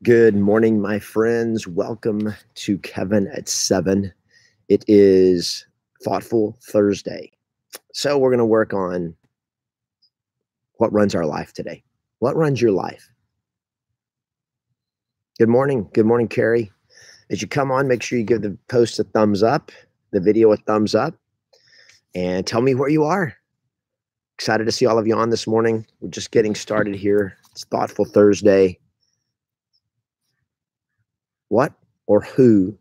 Good morning, my friends. Welcome to Kevin at 7. It is Thoughtful Thursday. So, we're going to work on what runs our life today. What runs your life? Good morning. Good morning, Carrie. As you come on, make sure you give the post a thumbs up, the video a thumbs up, and tell me where you are. Excited to see all of you on this morning. We're just getting started here. It's Thoughtful Thursday. What or who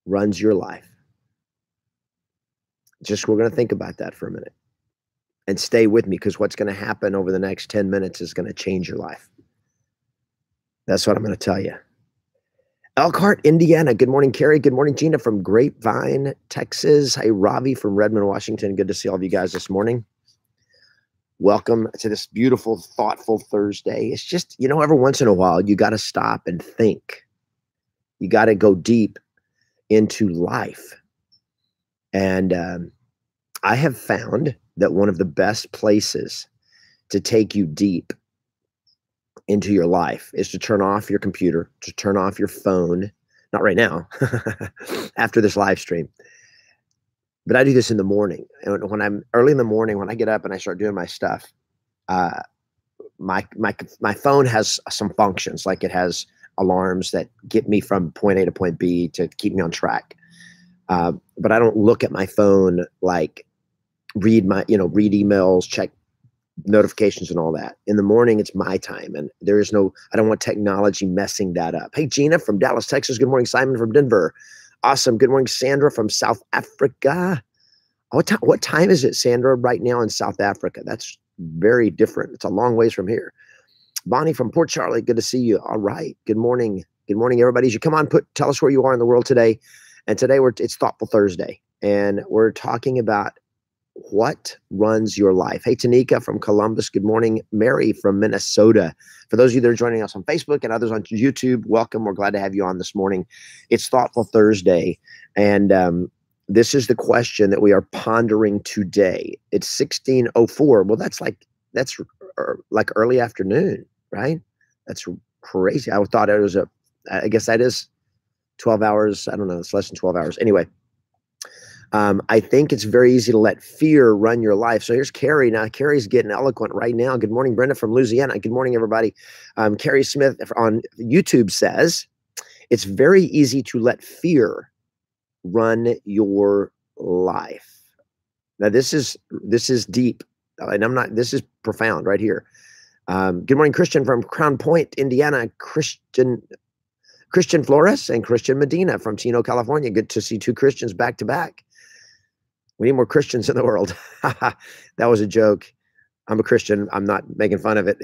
runs your life? We're going to think about that for a minute and stay with me, because what's going to happen over the next 10 minutes is going to change your life. That's what I'm going to tell you. Elkhart, Indiana. Good morning, Carrie. Good morning, Gina from Grapevine, Texas. Hey, Ravi from Redmond, Washington. Good to see all of you guys this morning. Welcome to this beautiful, thoughtful Thursday. It's just, every once in a while, you got to stop and think. You got to go deep into life. And I have found that one of the best places to take you deep into your life is to turn off your computer, to turn off your phone. Not right now, after this live stream. But I do this in the morning. And when I'm early in the morning, when I get up and I start doing my stuff, my phone has some functions, like it has alarms that get me from point A to point B to keep me on track. But I don't look at my phone, like read emails, check notifications and all that. In the morning, it's my time, and I don't want technology messing that up. Hey, Gina from Dallas, Texas. Good morning, Simon from Denver. Awesome. Good morning, Sandra from South Africa. What time is it, Sandra, right now in South Africa? That's very different. It's a long ways from here. Bonnie from Port Charlotte. Good to see you. All right. Good morning. Good morning, everybody. As you come on, tell us where you are in the world today. And today it's Thoughtful Thursday, and we're talking about what runs your life. Hey, Tanika from Columbus. Good morning. Mary from Minnesota. For those of you that are joining us on Facebook and others on YouTube, welcome. We're glad to have you on this morning. It's Thoughtful Thursday, and this is the question that we are pondering today. It's 16:04. Well, that's like early afternoon, right? That's crazy. I thought it was I guess that is 12 hours. I don't know. It's less than 12 hours. Anyway, I think it's very easy to let fear run your life. So here's Carrie. Now, Carrie's getting eloquent right now. Good morning, Brenda from Louisiana. Good morning, everybody. Carrie Smith on YouTube says, it's very easy to let fear run your life. Now, this is deep. And this is profound right here. Good morning, Christian from Crown Point, Indiana. Christian Flores and Christian Medina from Chino, California. Good to see two Christians back to back. We need more Christians in the world. That was a joke. I'm a Christian. I'm not making fun of it.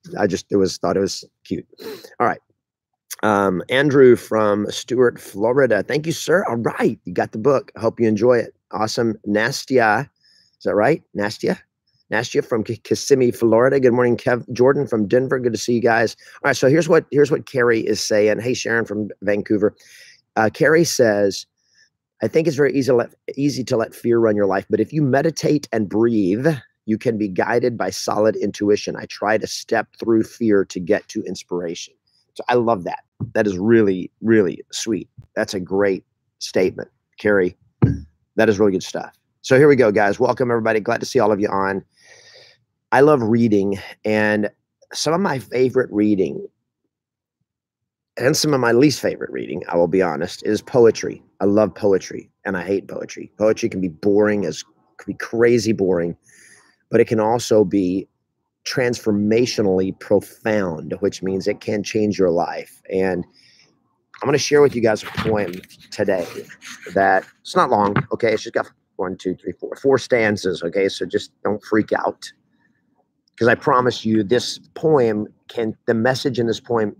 Thought it was cute. All right. Andrew from Stuart, Florida. Thank you, sir. All right. You got the book. I hope you enjoy it. Awesome. Nastia. Is that right? Nastia from Kissimmee, Florida. Good morning, Jordan from Denver. Good to see you guys. All right, so here's what Carrie is saying. Hey, Sharon from Vancouver. Carrie says, I think it's very easy to let fear run your life, but if you meditate and breathe, you can be guided by solid intuition. I try to step through fear to get to inspiration. So I love that. That is really, really sweet. That's a great statement, Carrie. That is really good stuff. So here we go, guys. Welcome, everybody. Glad to see all of you on. I love reading, and some of my favorite reading and some of my least favorite reading, I will be honest, is poetry. I love poetry, and I hate poetry. Poetry can be crazy boring, but it can also be transformationally profound, which means it can change your life. And I'm going to share with you guys a poem today that it's not long. Okay. It's just got 4 stanzas. Okay. So just don't freak out, because I promise you the message in this poem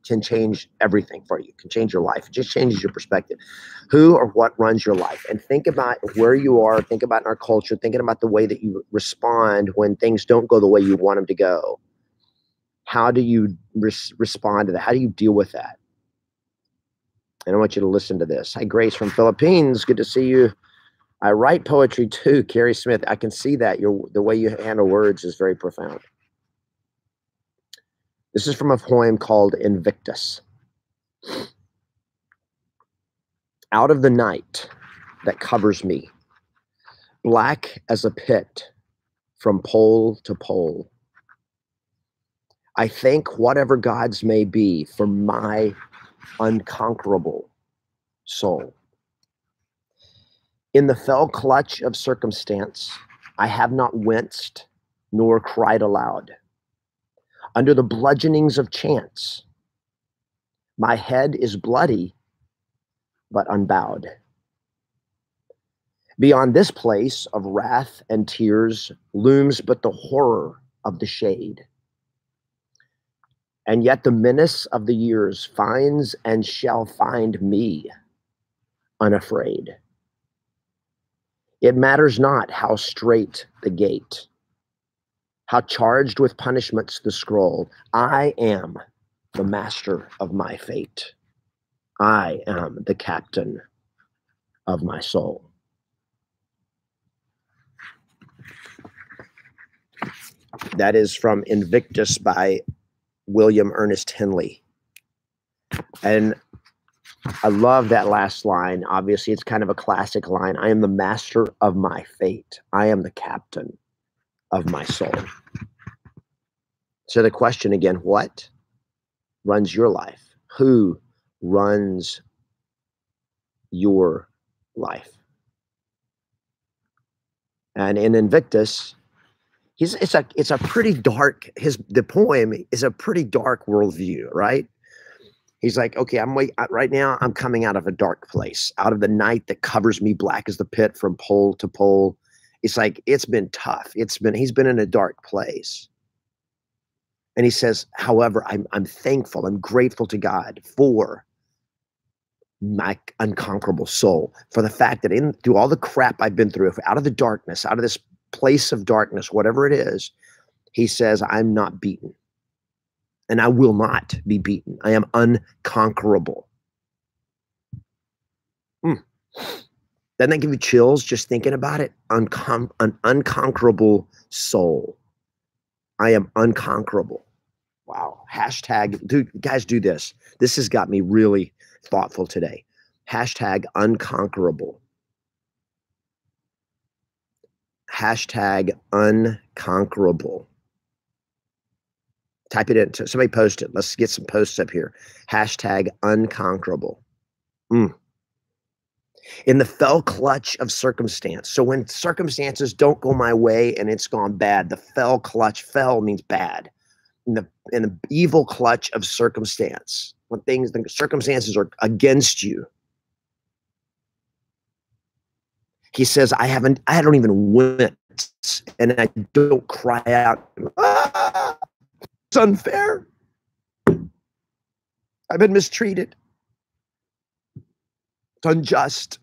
can change everything for you, can change your life. It just changes your perspective. Who or what runs your life? And think about where you are. Think about in our culture, thinking about the way that you respond when things don't go the way you want them to go. How do you respond to that? How do you deal with that? And I want you to listen to this. Hi, Grace from Philippines. Good to see you. I write poetry too, Carrie Smith. I can see that the way you handle words is very profound. This is from a poem called Invictus. Out of the night that covers me, black as a pit from pole to pole, I thank whatever gods may be for my unconquerable soul. In the fell clutch of circumstance, I have not winced nor cried aloud. Under the bludgeonings of chance, my head is bloody but unbowed. Beyond this place of wrath and tears looms but the horror of the shade. And yet the menace of the years finds and shall find me unafraid. It matters not how straight the gate, how charged with punishments the scroll. I am the master of my fate. I am the captain of my soul. That is from Invictus by William Ernest Henley. And I love that last line. Obviously, it's kind of a classic line. I am the master of my fate. I am the captain of my soul. So the question again, what runs your life? Who runs your life? And in Invictus, it's a pretty dark, the poem is a pretty dark worldview, right? He's like, okay, right now I'm coming out of a dark place, out of the night that covers me black as the pit from pole to pole. It's like, it's been tough. He's been in a dark place. And he says, however, I'm thankful, I'm grateful to God for my unconquerable soul, for the fact that through all the crap I've been through, out of the darkness, out of this place of darkness, whatever it is, he says, I'm not beaten. And I will not be beaten. I am unconquerable. Doesn't that give you chills just thinking about it? An unconquerable soul. I am unconquerable. Wow. Hashtag, dude, guys, do this. This has got me really thoughtful today. Hashtag unconquerable. Hashtag unconquerable. Type it in. Somebody post it. Let's get some posts up here. Hashtag unconquerable. In the fell clutch of circumstance. So when circumstances don't go my way and it's gone bad, the fell clutch, fell means bad. In the evil clutch of circumstance, when the circumstances are against you. He says, I don't even wince and I don't cry out, ah, it's unfair. I've been mistreated. It's unjust.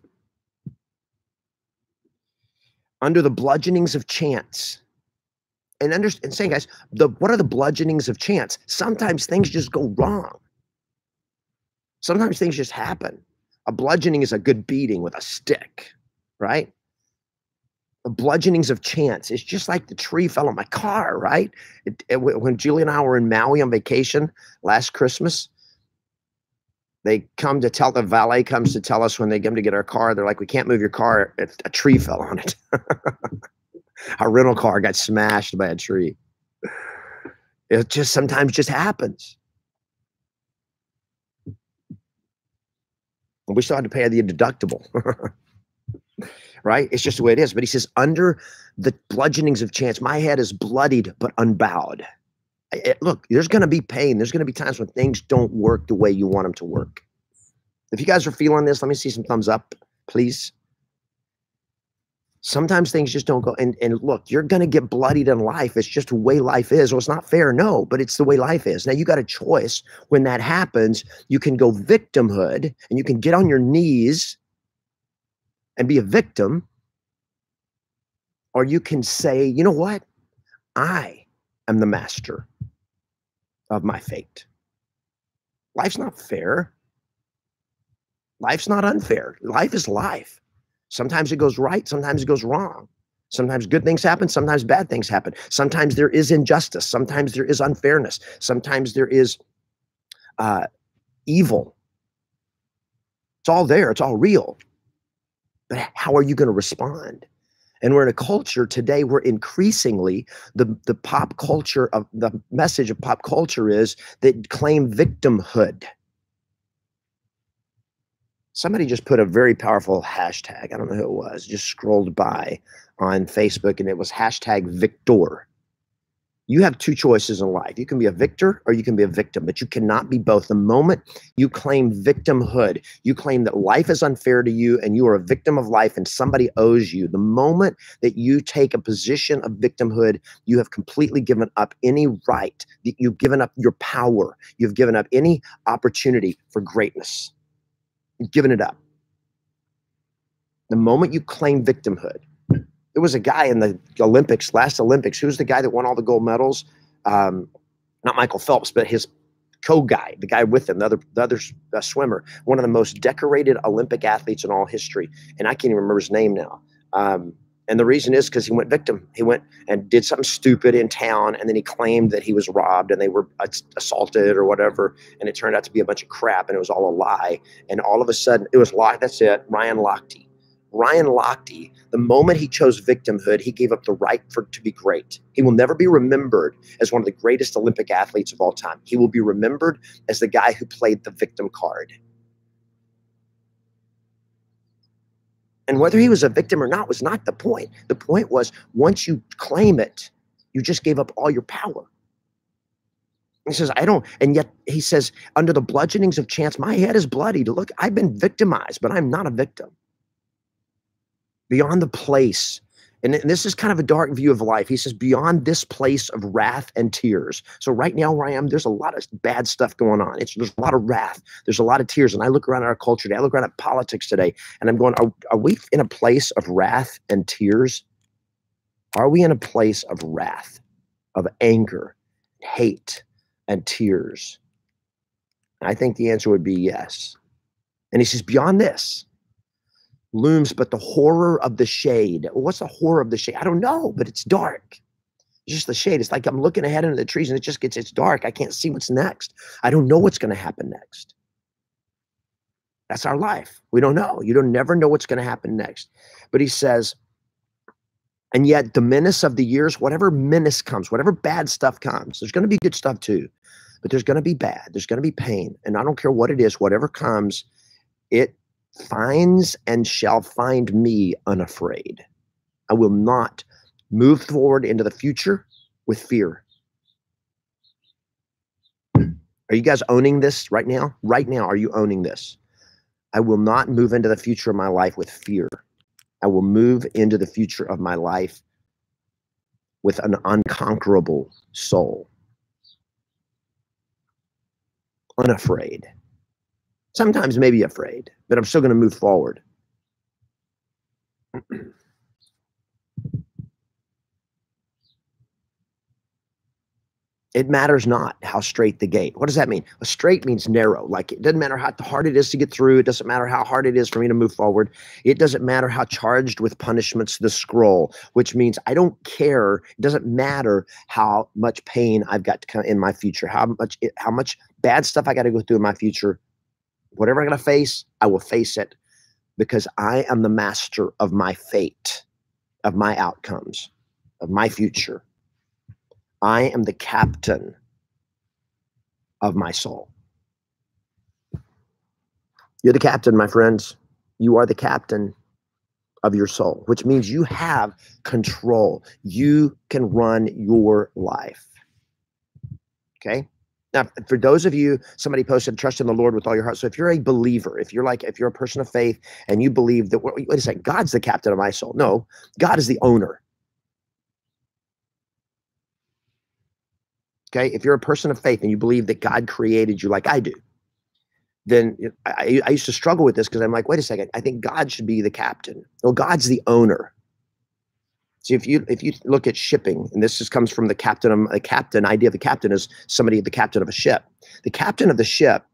Under the bludgeonings of chance. And saying, guys, what are the bludgeonings of chance? Sometimes things just go wrong. Sometimes things just happen. A bludgeoning is a good beating with a stick, right? The bludgeonings of chance. It's just like the tree fell on my car, right? When Julie and I were in Maui on vacation last Christmas, the valet comes to tell us when they come to get our car, they're like, we can't move your car. A tree fell on it. Our rental car got smashed by a tree. It just sometimes just happens. And we still had to pay the deductible. Right? It's just the way it is. But he says, under the bludgeonings of chance, my head is bloodied but unbowed. Look, there's going to be pain. There's going to be times when things don't work the way you want them to work. If you guys are feeling this, let me see some thumbs up, please. Sometimes things just don't go. And look, you're going to get bloodied in life. It's just the way life is. Well, it's not fair. No, but it's the way life is. Now you got a choice. When that happens, you can go victimhood and you can get on your knees and be a victim. Or you can say, you know what? I am the master of my fate. Life's not fair. Life's not unfair. Life is life. Sometimes it goes right. Sometimes it goes wrong. Sometimes good things happen. Sometimes bad things happen. Sometimes there is injustice. Sometimes there is unfairness. Sometimes there is evil. It's all there. It's all real. But how are you going to respond? And we're in a culture today where increasingly the pop culture of the message of pop culture is that claim victimhood. Somebody just put a very powerful hashtag. I don't know who it was. Just scrolled by on Facebook and it was hashtag Victor. You have two choices in life. You can be a victor or you can be a victim, but you cannot be both. The moment you claim victimhood, you claim that life is unfair to you and you are a victim of life and somebody owes you. The moment that you take a position of victimhood, you have completely given up any right. You've given up your power. You've given up any opportunity for greatness. You've given it up. The moment you claim victimhood, there was a guy in the Olympics, last Olympics. Who was the guy that won all the gold medals? Not Michael Phelps, but his co-guy, the guy with him, the other swimmer, one of the most decorated Olympic athletes in all history. And I can't even remember his name now. And the reason is because he went victim. He went and did something stupid in town, and then he claimed that he was robbed and they were assaulted or whatever. And it turned out to be a bunch of crap, and it was all a lie. And all of a sudden, it was lie. That's it. Ryan Lochte, the moment he chose victimhood, he gave up the right to be great. He will never be remembered as one of the greatest Olympic athletes of all time. He will be remembered as the guy who played the victim card. And whether he was a victim or not was not the point. The point was, once you claim it, you just gave up all your power. He says, and yet he says, under the bludgeonings of chance, my head is bloodied. Look, I've been victimized, but I'm not a victim. Beyond the place, and this is kind of a dark view of life. He says, beyond this place of wrath and tears. So right now where I am, there's a lot of bad stuff going on. There's a lot of wrath. There's a lot of tears. And I look around at our culture today. I look around at politics today, and I'm going, are we in a place of wrath and tears? Are we in a place of wrath, of anger, hate, and tears? And I think the answer would be yes. And he says, beyond this looms but the horror of the shade. What's the horror of the shade? I don't know, but it's dark. It's just the shade. It's like I'm looking ahead into the trees and it's dark. I can't see what's next. I don't know what's going to happen next. That's our life. We don't know. You don't never know what's going to happen next. But he says, and yet the menace of the years, whatever menace comes, whatever bad stuff comes, there's going to be good stuff too, but there's going to be bad. There's going to be pain. And I don't care what it is, whatever comes, it finds and shall find me unafraid. I will not move forward into the future with fear. Are you guys owning this right now? Right now, are you owning this? I will not move into the future of my life with fear. I will move into the future of my life with an unconquerable soul. Unafraid. Sometimes maybe afraid, but I'm still going to move forward. It matters not how straight the gate. What does that mean? A straight means narrow. Like it doesn't matter how hard it is to get through. It doesn't matter how hard it is for me to move forward. It doesn't matter how charged with punishments the scroll, which means I don't care. It doesn't matter how much pain I've got to come in my future, how much bad stuff I got to go through in my future. Whatever I'm going to face, I will face it because I am the master of my fate, of my outcomes, of my future. I am the captain of my soul. You're the captain, my friends. You are the captain of your soul, which means you have control. You can run your life. Okay? Now, for those of you, somebody posted, trust in the Lord with all your heart. So if you're a believer, if you're a person of faith and you believe that, wait a second, God's the captain of my soul. No, God is the owner. Okay? If you're a person of faith and you believe that God created you like I do, then I used to struggle with this because I'm like, wait a second, I think God should be the captain. Well, God's the owner. See, if you look at shipping, and this comes from the captain idea of the captain is somebody, the captain of a ship. The captain of the ship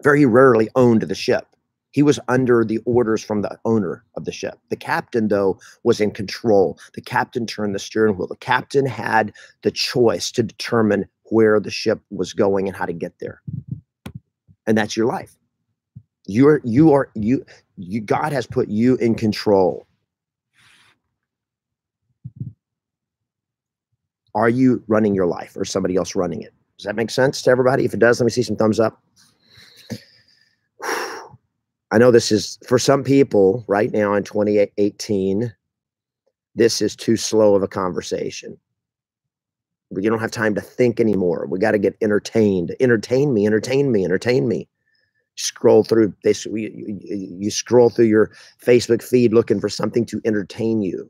very rarely owned the ship. He was under the orders from the owner of the ship. The captain, though, was in control. The captain turned the steering wheel. The captain had the choice to determine where the ship was going and how to get there. And that's your life. God has put you in control. Are you running your life or is somebody else running it? Does that make sense to everybody? If it does, let me see some thumbs up. I know this is, for some people right now in 2018, this is too slow of a conversation. You don't have time to think anymore. We got to get entertained. Entertain me, entertain me, entertain me. Scroll through this. You scroll through your Facebook feed looking for something to entertain you.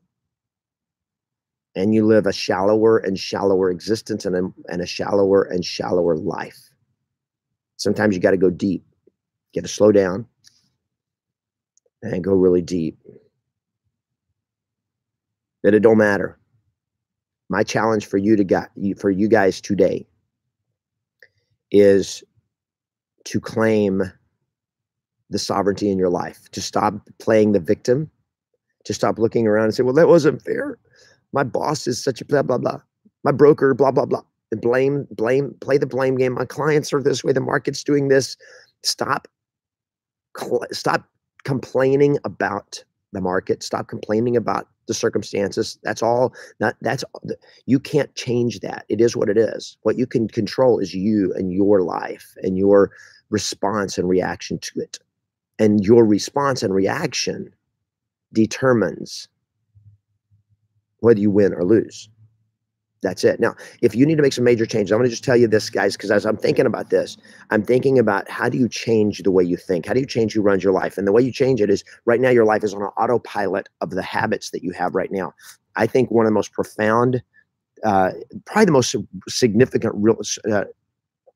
And you live a shallower and shallower existence and a shallower and shallower life. Sometimes you got to go deep. You got to slow down and go really deep. But it don't matter. My challenge for you guys today is to claim the sovereignty in your life, to stop playing the victim, to stop looking around and say, well, that wasn't fair. My boss is such a blah, blah, blah. My broker, blah, blah, blah. And play the blame game. My clients are this way. The market's doing this. Stop complaining about the market. Stop complaining about the circumstances. That's all. You can't change that. It is what it is. What you can control is you and your life and your response and reaction to it. And your response and reaction determines whether you win or lose. That's it. Now, if you need to make some major changes, I'm going to just tell you this, guys, because as I'm thinking about this, I'm thinking about how do you change the way you think? How do you change who runs your life? And the way you change it is right now your life is on an autopilot of the habits that you have right now. I think one of the most profound, probably the most significant real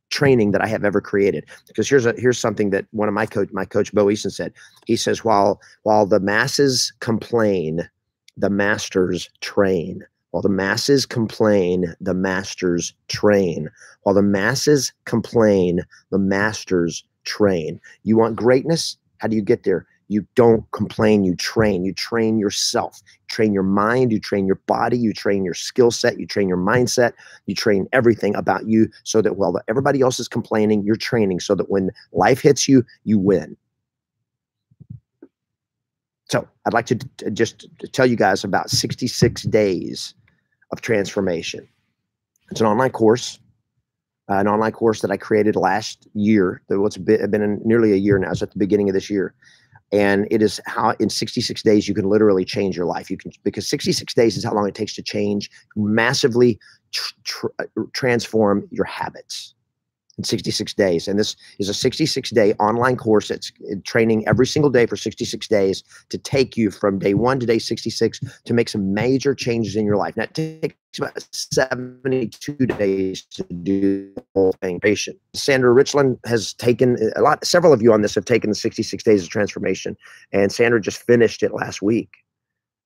training that I have ever created. Because here's something that one of my coach Bo Easton said. He says, while the masses complain, the masters train. While the masses complain, the masters train. While the masses complain, the masters train. You want greatness? How do you get there? You don't complain, you train. You train yourself. You train your mind, you train your body, you train your skill set, you train your mindset, you train everything about you so that while everybody else is complaining, you're training so that when life hits you, you win. So I'd like to just tell you guys about 66 days of transformation. It's an online course that I created last year. It's been nearly a year now. It's at the beginning of this year. And it is how in 66 days you can literally change your life. Because 66 days is how long it takes to change, massively transform your habits. In 66 days. And this is a 66-day online course. It's training every single day for 66 days to take you from day 1 to day 66 to make some major changes in your life. Now, it takes about 72 days to do the whole thing. Sandra Richland has taken several of you on this have taken the 66 days of transformation. And Sandra just finished it last week.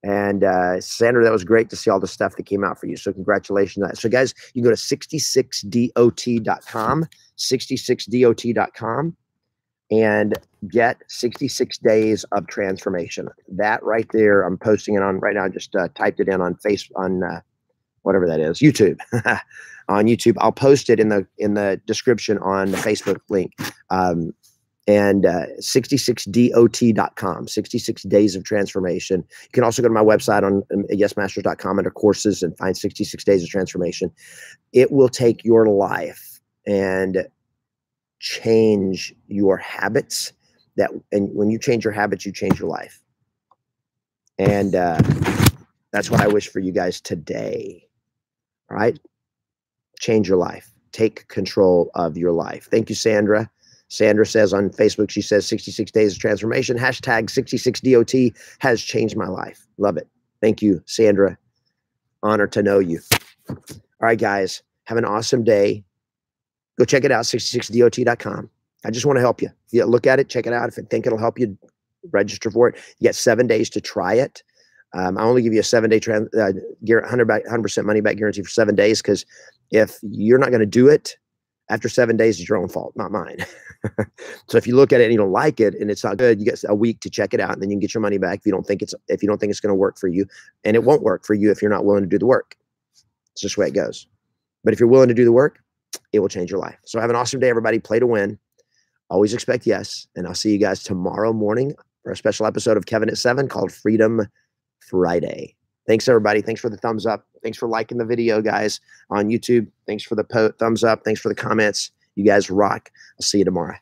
And Sandra, that was great to see all the stuff that came out for you. So congratulations on that. So guys, you can go to 66dot.com, 66dot.com, and get 66 days of transformation. That right there, I'm posting it on right now. I just typed it in on whatever that is, YouTube. On YouTube, I'll post it in the description on the Facebook link. And 66dot.com, 66 days of transformation. You can also go to my website on yesmasters.com under courses and find 66 days of transformation. It will take your life and change your habits. And when you change your habits, you change your life. And that's what I wish for you guys today. All right? Change your life. Take control of your life. Thank you, Sandra. Sandra says on Facebook, she says 66 days of transformation, hashtag 66DOT has changed my life. Love it. Thank you, Sandra. Honor to know you. All right, guys, have an awesome day. Go check it out, 66dot.com. I just want to help you. Yeah, look at it, check it out. If you think it'll help you, register for it. You get 7 days to try it. I only give you a 7-day 100% money back guarantee for 7 days because if you're not going to do it, After 7 days, it's your own fault, not mine. So if you look at it and you don't like it and it's not good, you get a week to check it out, and then you can get your money back if you don't think it's going to work for you. And it won't work for you if you're not willing to do the work. It's just the way it goes. But if you're willing to do the work, it will change your life. So have an awesome day, everybody. Play to win. Always expect yes. And I'll see you guys tomorrow morning for a special episode of Kevin at 7 called Freedom Friday. Thanks, everybody. Thanks for the thumbs up. Thanks for liking the video, guys, on YouTube. Thanks for the thumbs up. Thanks for the comments. You guys rock. I'll see you tomorrow.